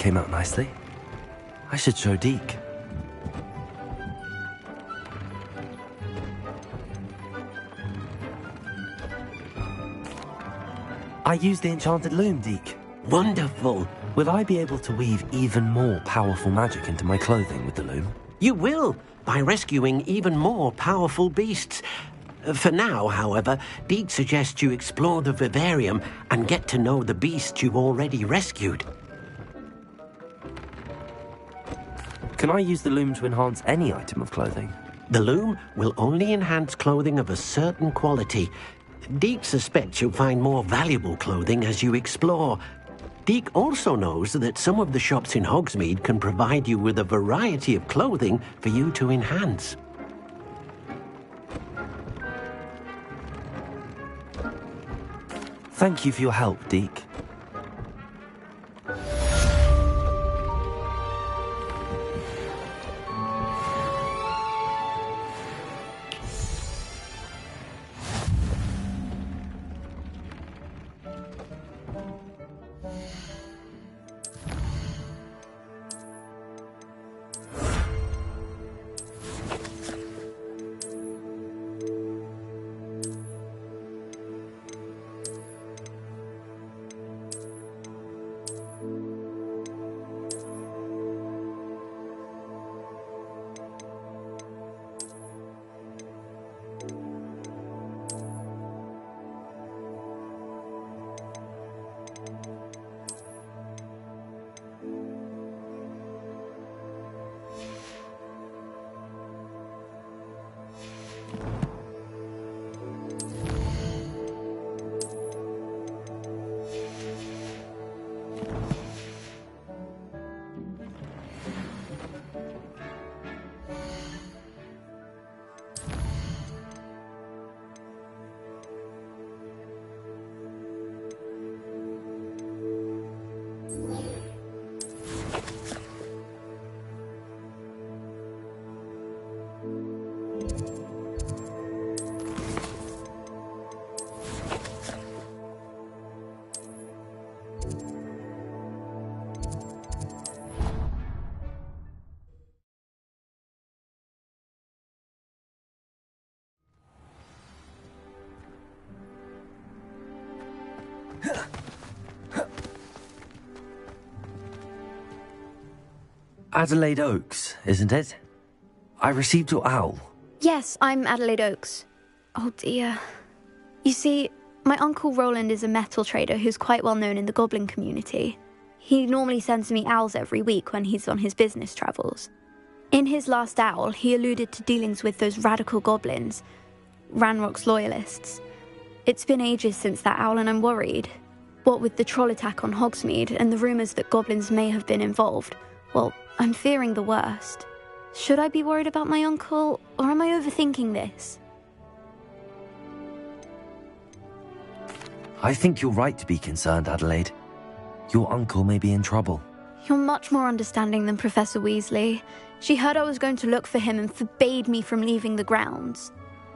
came out nicely. I should show Deke. I used the enchanted loom, Deke. Wonderful. Will I be able to weave even more powerful magic into my clothing with the loom? You will, by rescuing even more powerful beasts. For now, however, Deke suggests you explore the vivarium and get to know the beasts you've already rescued. Can I use the loom to enhance any item of clothing? The loom will only enhance clothing of a certain quality. Deke suspects you'll find more valuable clothing as you explore. Deke also knows that some of the shops in Hogsmeade can provide you with a variety of clothing for you to enhance. Thank you for your help, Deke. Adelaide Oaks, isn't it? I received your owl. Yes, I'm Adelaide Oaks. Oh dear. You see, my Uncle Roland is a metal trader who's quite well known in the goblin community. He normally sends me owls every week when he's on his business travels. In his last owl, he alluded to dealings with those radical goblins, Ranrock's loyalists. It's been ages since that owl and I'm worried. What with the troll attack on Hogsmeade and the rumours that goblins may have been involved, well, I'm fearing the worst. Should I be worried about my uncle, or am I overthinking this? I think you're right to be concerned, Adelaide. Your uncle may be in trouble. You're much more understanding than Professor Weasley. She heard I was going to look for him and forbade me from leaving the grounds.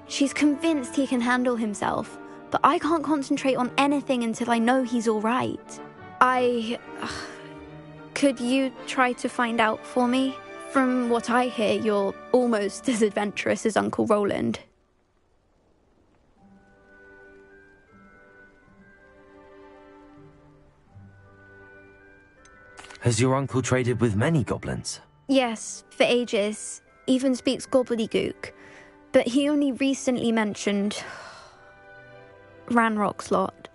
She's convinced he can handle himself, but I can't concentrate on anything until I know he's all right. Could you try to find out for me? From what I hear, you're almost as adventurous as Uncle Roland. Has your uncle traded with many goblins? Yes, for ages. Even speaks gobbledygook. But he only recently mentioned Ranrock's lot,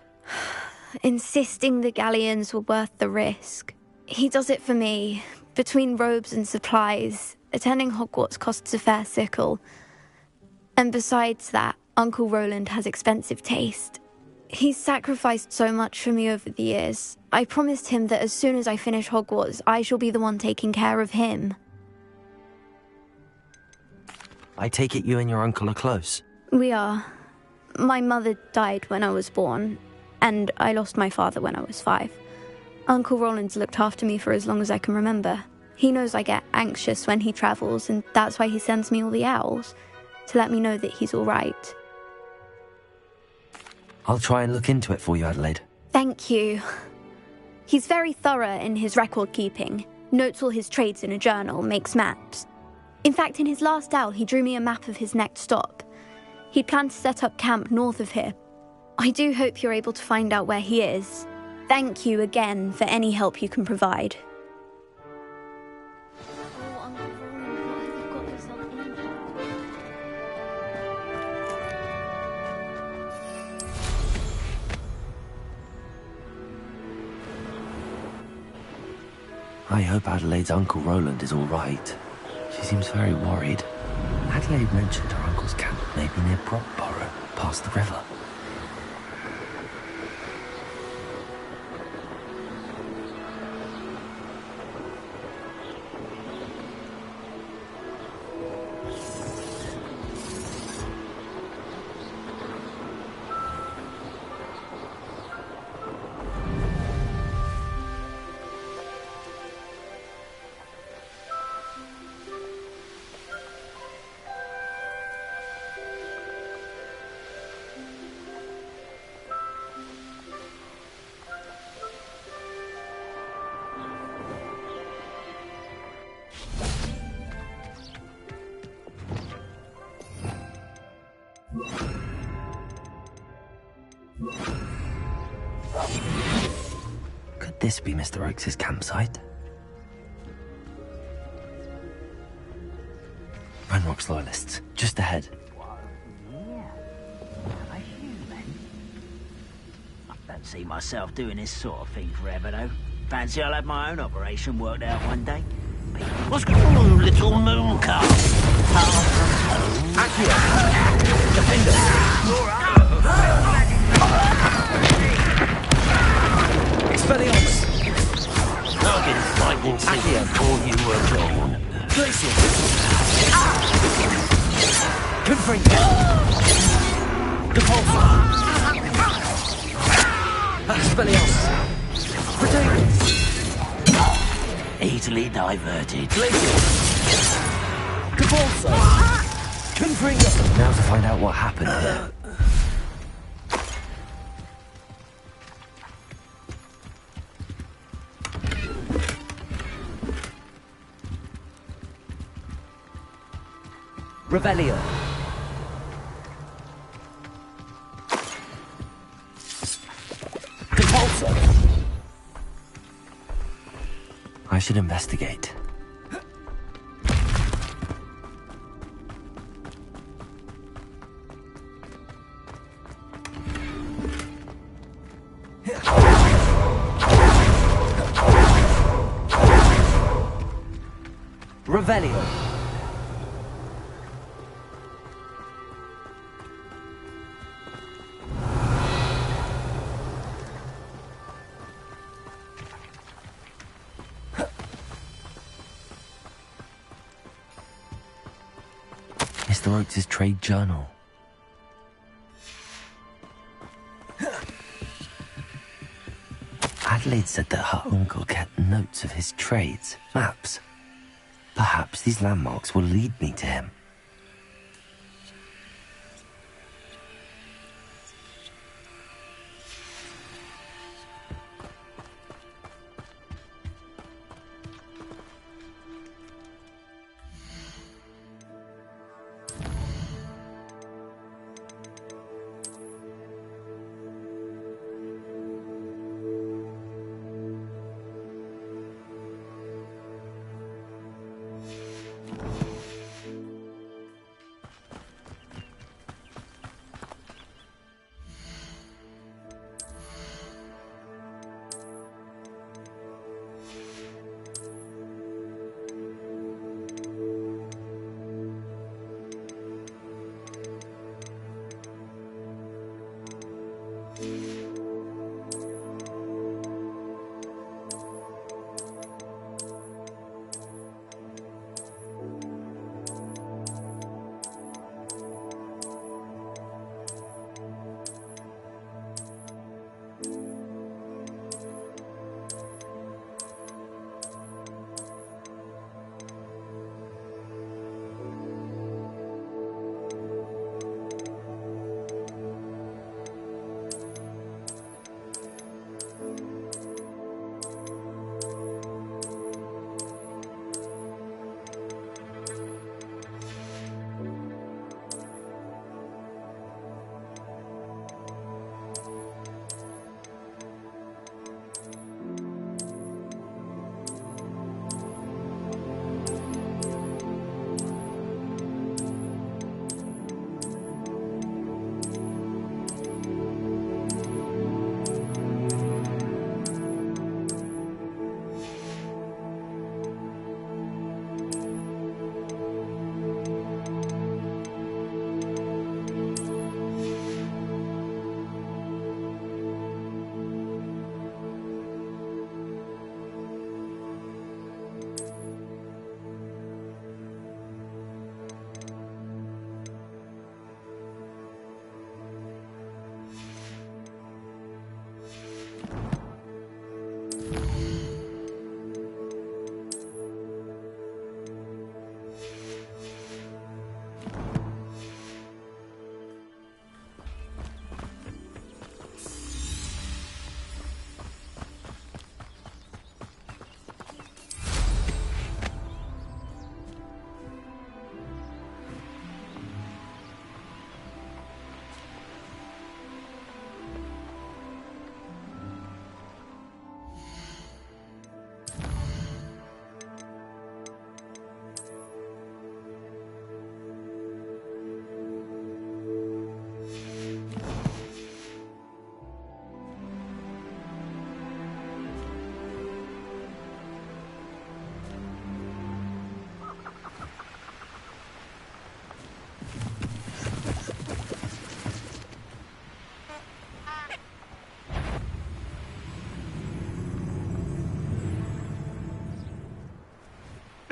insisting the galleons were worth the risk. He does it for me. Between robes and supplies, attending Hogwarts costs a fair sickle. And besides that, Uncle Roland has expensive taste. He's sacrificed so much for me over the years. I promised him that as soon as I finish Hogwarts, I shall be the one taking care of him. I take it you and your uncle are close? We are. My mother died when I was born, and I lost my father when I was 5. Uncle Roland's looked after me for as long as I can remember. He knows I get anxious when he travels, and that's why he sends me all the owls, to let me know that he's all right. I'll try and look into it for you, Adelaide. Thank you. He's very thorough in his record keeping, notes all his trades in a journal, makes maps. In fact, in his last owl, he drew me a map of his next stop. He planned to set up camp north of here. I do hope you're able to find out where he is. Thank you again for any help you can provide. I hope Adelaide's Uncle Roland is all right. She seems very worried. Adelaide mentioned her uncle's camp may be near Brockborough, past the river. Could this be Mr. Oakes' campsite? Ranrock's Loyalists, just ahead. I don't see myself doing this sort of thing forever, though. Fancy I'll have my own operation worked out one day. What's going on, little mooncalf? Accio! Defender! Expelliarmus! I've been fighting since before you were born. Glacier! Confringo! Depulso! Expelliarmus! Protect! Easily diverted. Glacier! Depulso! Confringo! Now to find out what happened here. Revelio. Compulso. I should investigate. Revelio. Mr. Oates' trade journal. Adelaide said that her uncle kept notes of his trades, maps. Perhaps these landmarks will lead me to him.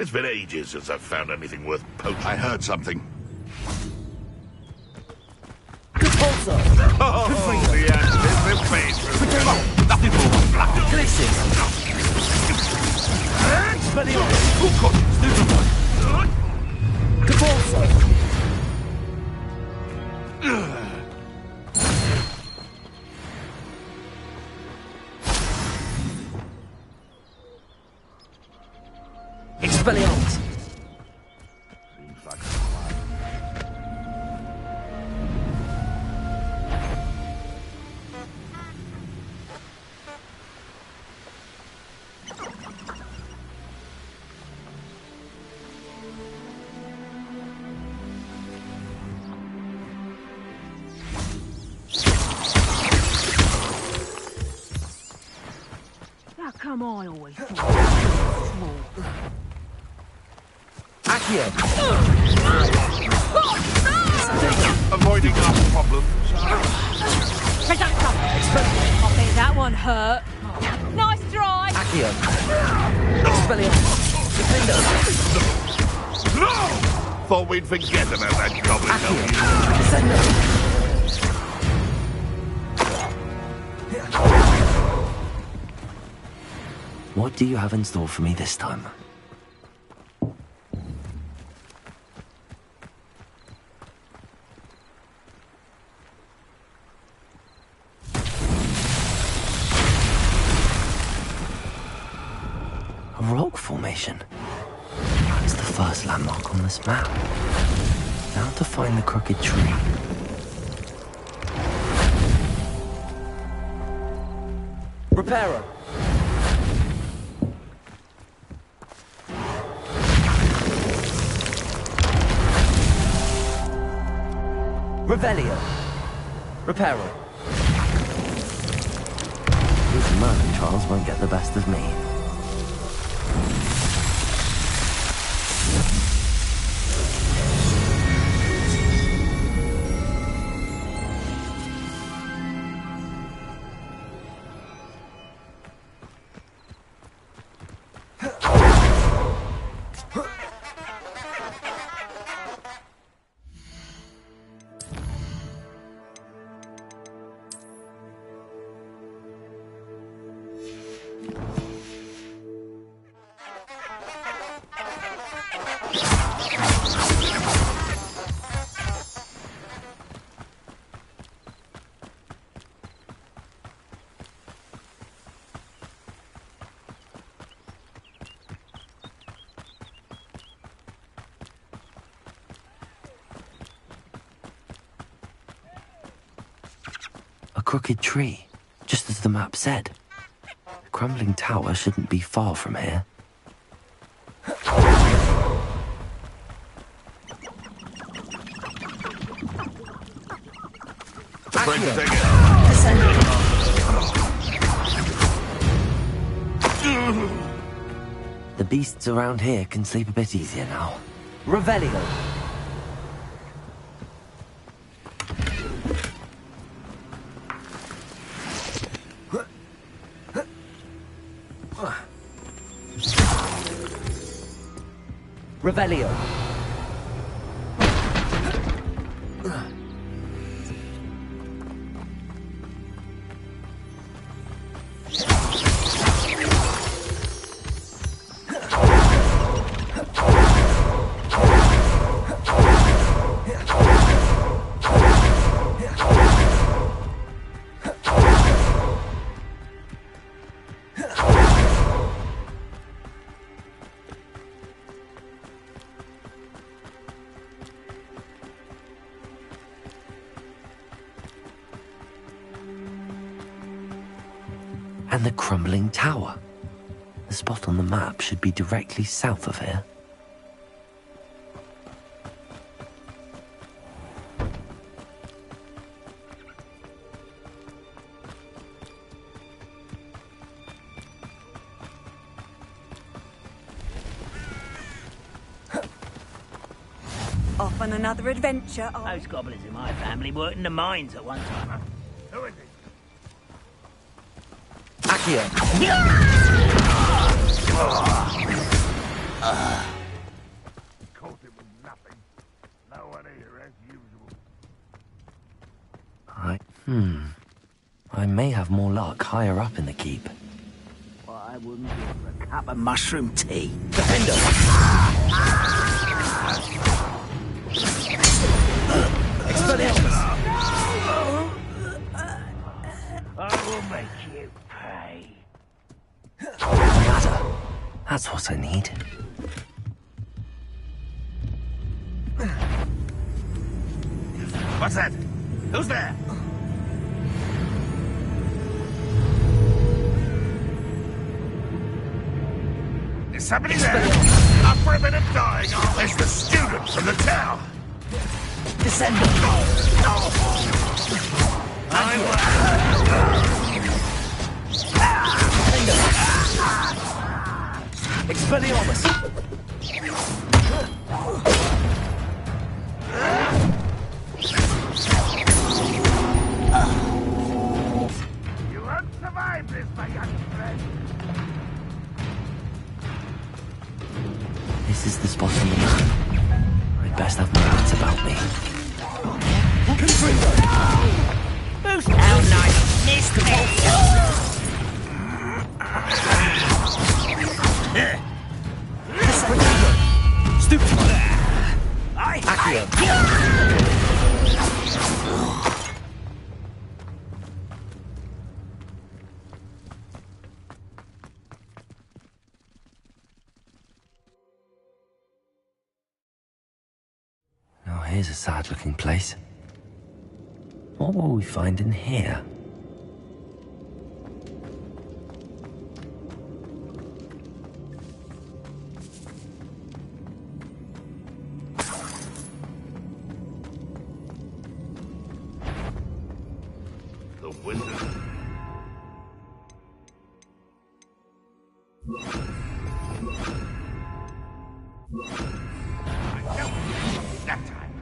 It's been ages since I've found anything worth poaching. I heard something. Also, Oh, the accident phase. Nothing more. glisten. Cabalso. Expelliarmus. Seems like How come I always thought small? Accio. Avoiding our problems. Presenter! I think that one hurt. Nice try! Accio. Expelliarmus. Defender. thought we'd forget about that goblin. Accio. Descender. What do you have in store for me this time? A rock formation. That's the first landmark on this map. Now to find the crooked tree. Reparo. Revelio. Reparo. These murder trials won't get the best of me. A crooked tree, just as the map said. The crumbling tower shouldn't be far from here. Afraid to take it. The beasts around here can sleep a bit easier now. Revelio. Revelio. And the crumbling tower. The spot on the map should be directly south of here. Off on another adventure. Those goblins in my family worked in the mines at one time. Who is it? Accio. I may have more luck higher up in the keep. Well, I wouldn't give her a cup of mushroom tea. Defender! Expelliarmus! I will make you pay. Ladder. That's what I need. What's that? Who's there? Is somebody there? Up for a bit of dying. Oh, there's the student from the town. Descender! Expelliarmus! You won't survive this, my young friend. This is the spot on the map. I'd best have my wits about me. How nice, missed me. Stupid! Accio. Now here's a sad-looking place. What will we find in here? The wizard. That time.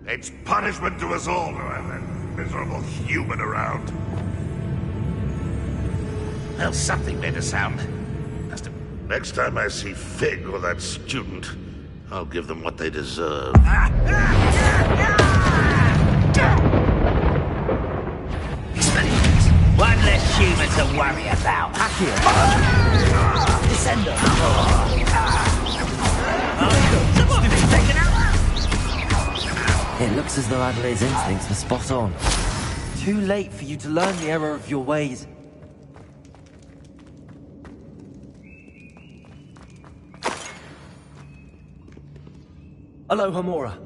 It's punishment to us all to have that miserable human around. Well, something made a sound. Next time I see Fig or that student, I'll give them what they deserve. One less human to worry about. Descender! It looks as though Adelaide's instincts were spot on. Too late for you to learn the error of your ways. Aloha, Mora.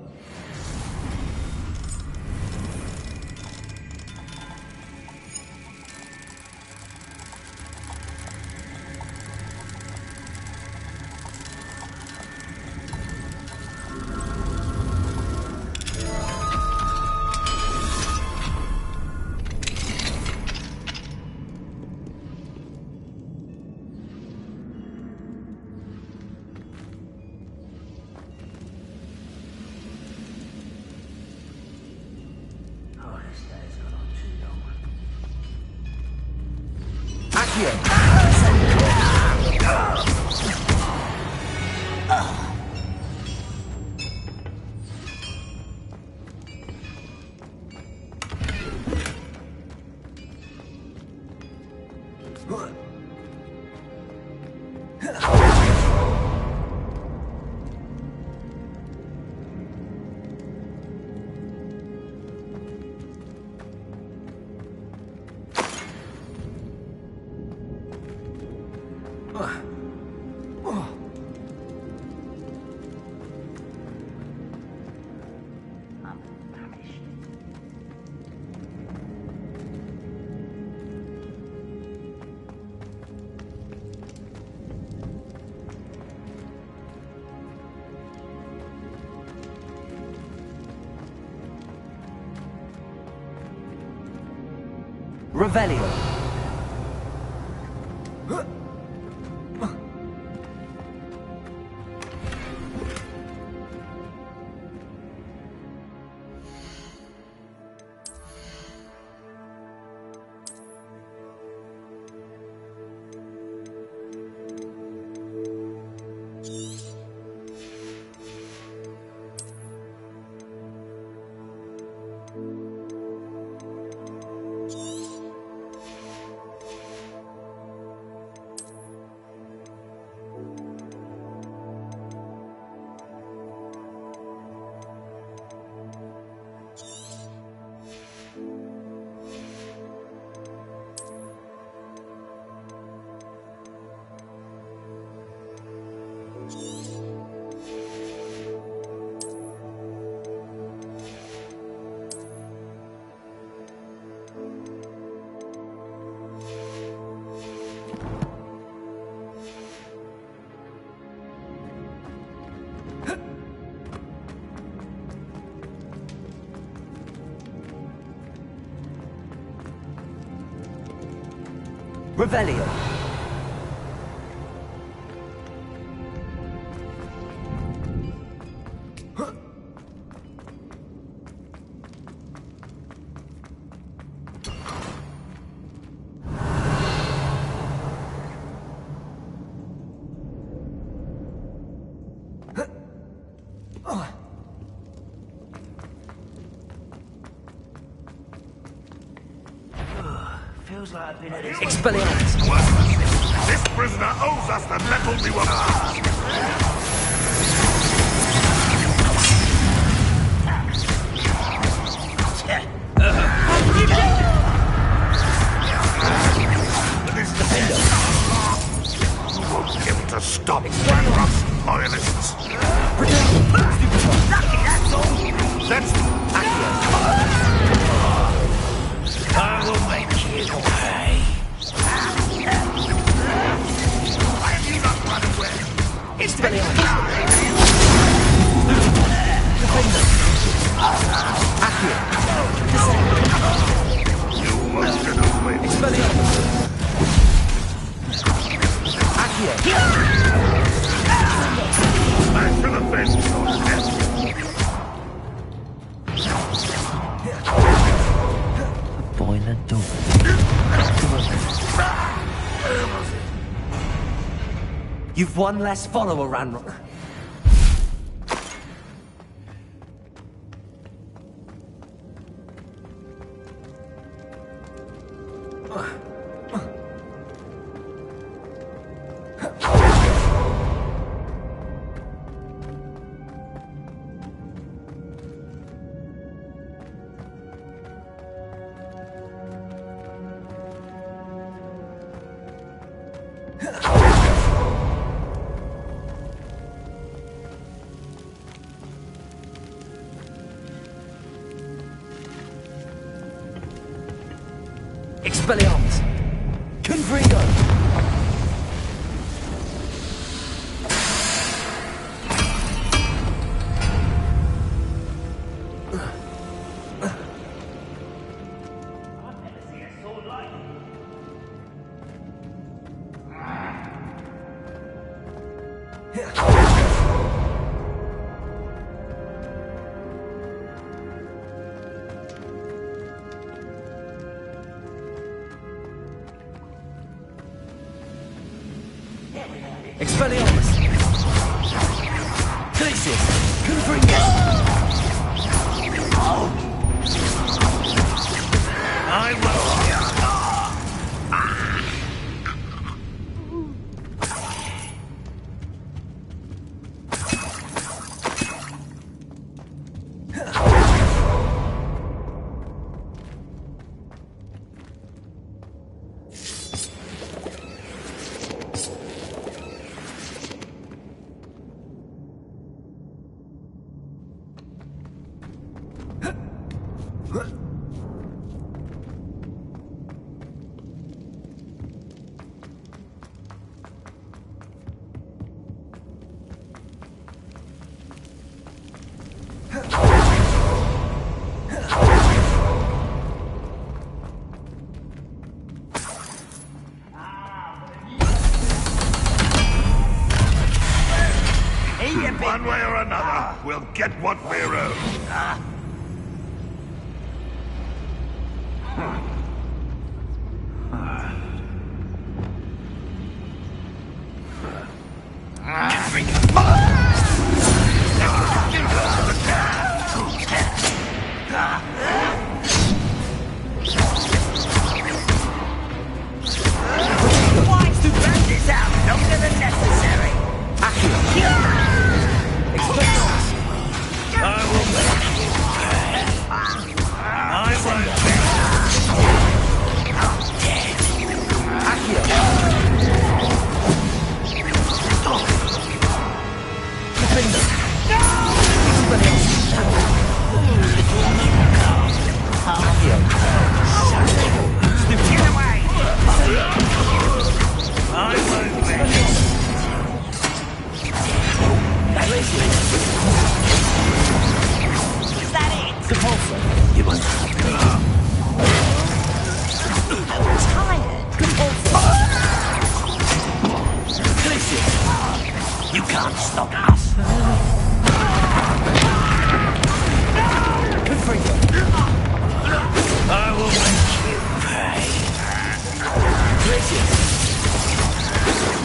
Revelio. Revelio. Feels like I've been at this. Expelliarmus. This prisoner owes us the metal we were asked. This defender. Won't be able to stop Ranrock's loyalists. Lucky, that's all. Let's I will make you pay. Why have you not run away? It's the You won't get away. I shall avenge your death. Boiler door. You've one less follower, Ranrock. Expelliarmus! Confringo! Expelliarmus! Glacius! Confringo! I will. One way or another, we'll get what we're owed. Why to drag this out longer than necessary? Expelliarmus! I will make you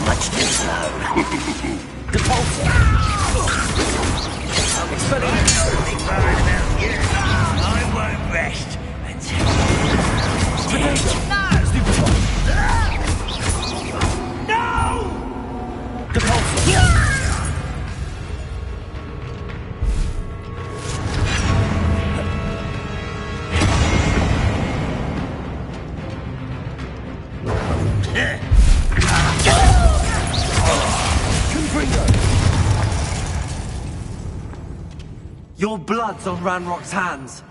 Much too slow. Depulsing. Expelling. Only worried about you. I won't rest until... No! Depulsing. Your blood's on Ranrock's hands.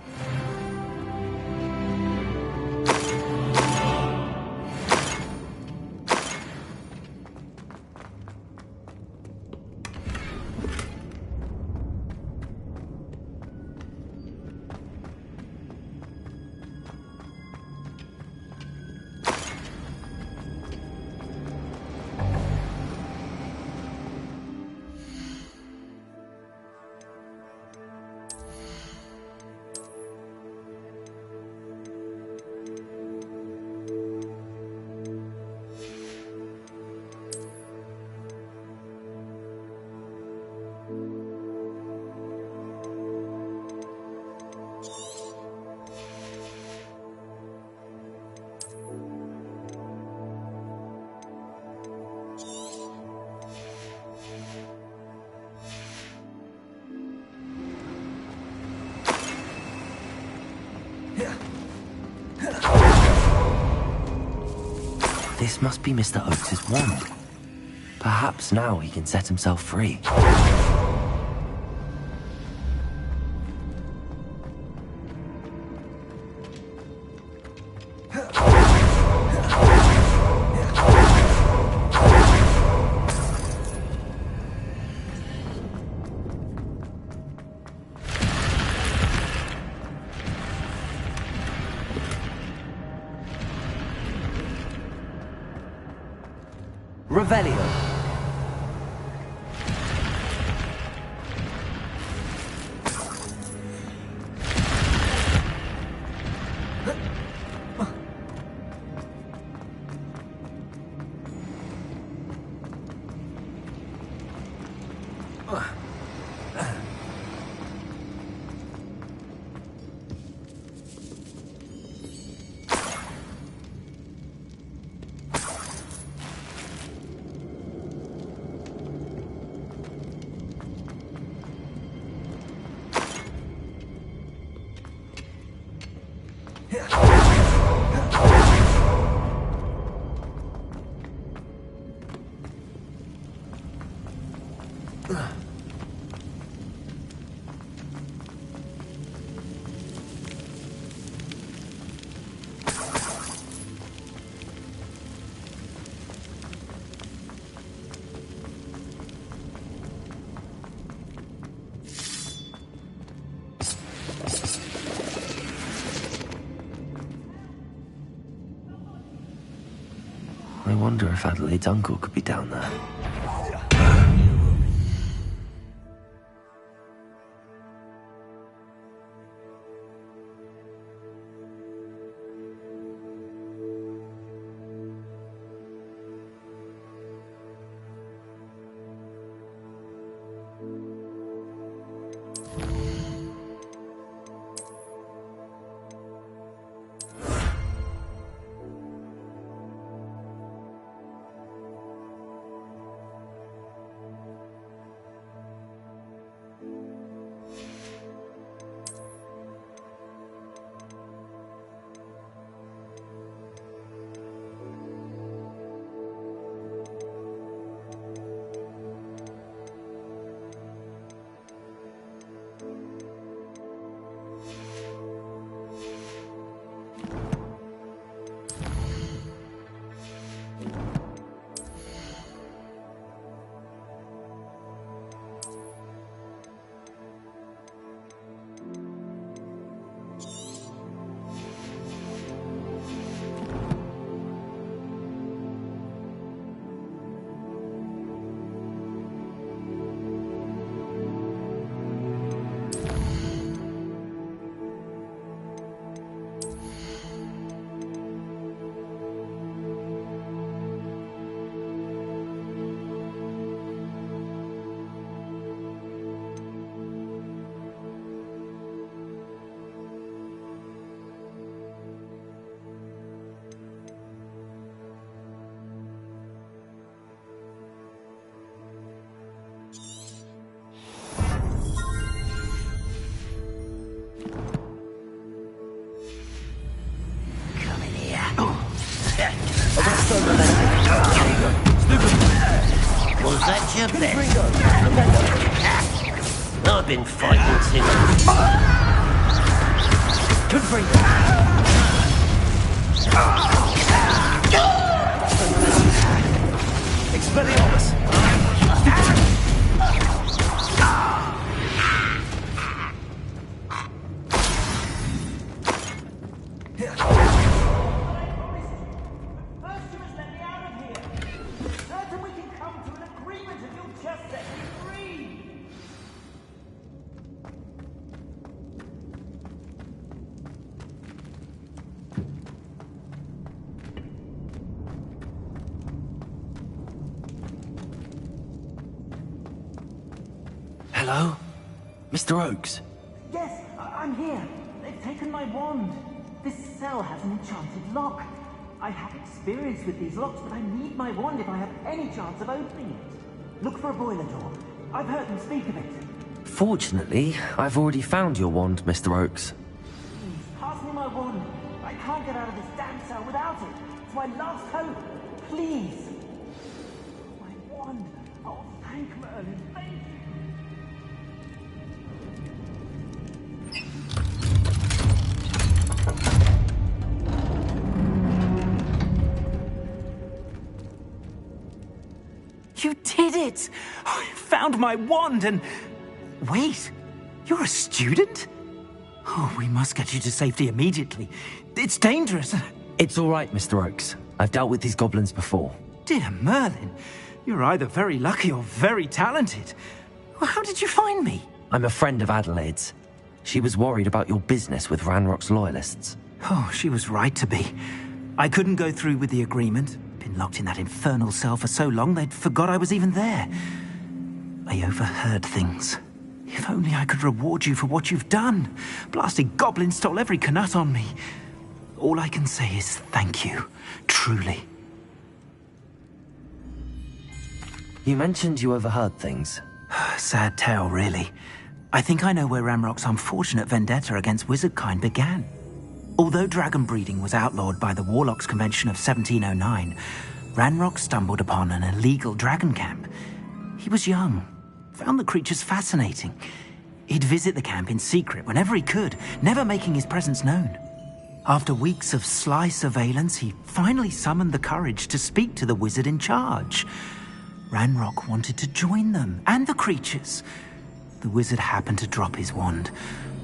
This must be Mr. Oakes' wand. Perhaps now he can set himself free. Revelio. I wonder if Adelaide's uncle could be down there. Was that your bet? I've been fighting since. Expelliarmus! Hello? Mr. Oakes? Yes, I'm here. They've taken my wand. This cell has an enchanted lock. I have experience with these locks, but I need my wand if I have any chance of opening it. Look for a boiler door. I've heard them speak of it. Fortunately, I've already found your wand, Mr. Oakes. Please, pass me my wand. I can't get out of this damn cell without it. It's my last hope. Please. My wand. Oh, thank Merlin. Thank you. You did it! I found my wand and... Wait, you're a student? Oh, we must get you to safety immediately. It's dangerous. It's all right, Mr. Oakes. I've dealt with these goblins before. Dear Merlin, you're either very lucky or very talented. Well, how did you find me? I'm a friend of Adelaide's. She was worried about your business with Ranrock's loyalists. Oh, she was right to be. I couldn't go through with the agreement. Been locked in that infernal cell for so long they'd forgot I was even there. I overheard things. If only I could reward you for what you've done. Blasted goblins stole every knut on me. All I can say is thank you. Truly. You mentioned you overheard things. Sad tale, really. I think I know where Ranrock's unfortunate vendetta against wizardkind began. Although dragon breeding was outlawed by the Warlocks Convention of 1709, Ranrock stumbled upon an illegal dragon camp. He was young, found the creatures fascinating. He'd visit the camp in secret whenever he could, never making his presence known. After weeks of sly surveillance, he finally summoned the courage to speak to the wizard in charge. Ranrock wanted to join them, and the creatures. The wizard happened to drop his wand.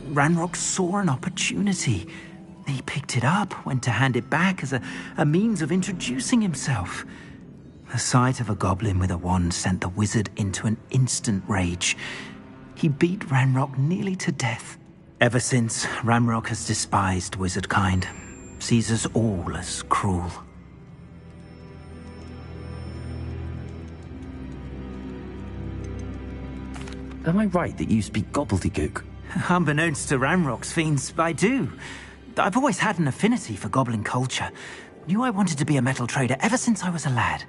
Ranrock saw an opportunity. He picked it up, went to hand it back as a means of introducing himself. The sight of a goblin with a wand sent the wizard into an instant rage. He beat Ranrock nearly to death. Ever since, Ranrock has despised wizardkind, sees us all as cruel. Am I right that you speak gobbledygook? Unbeknownst to Ranrock's fiends, I do. I've always had an affinity for goblin culture. Knew I wanted to be a metal trader ever since I was a lad.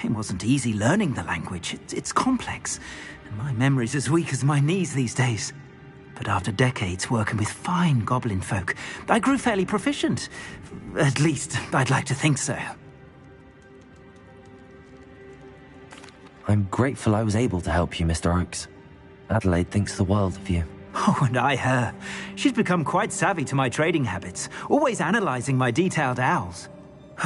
It wasn't easy learning the language. It's complex, and my memory's as weak as my knees these days. But after decades working with fine goblin folk, I grew fairly proficient. At least, I'd like to think so. I'm grateful I was able to help you, Mr. Oakes. Adelaide thinks the world of you. Oh, and I her. She's become quite savvy to my trading habits, always analyzing my detailed owls.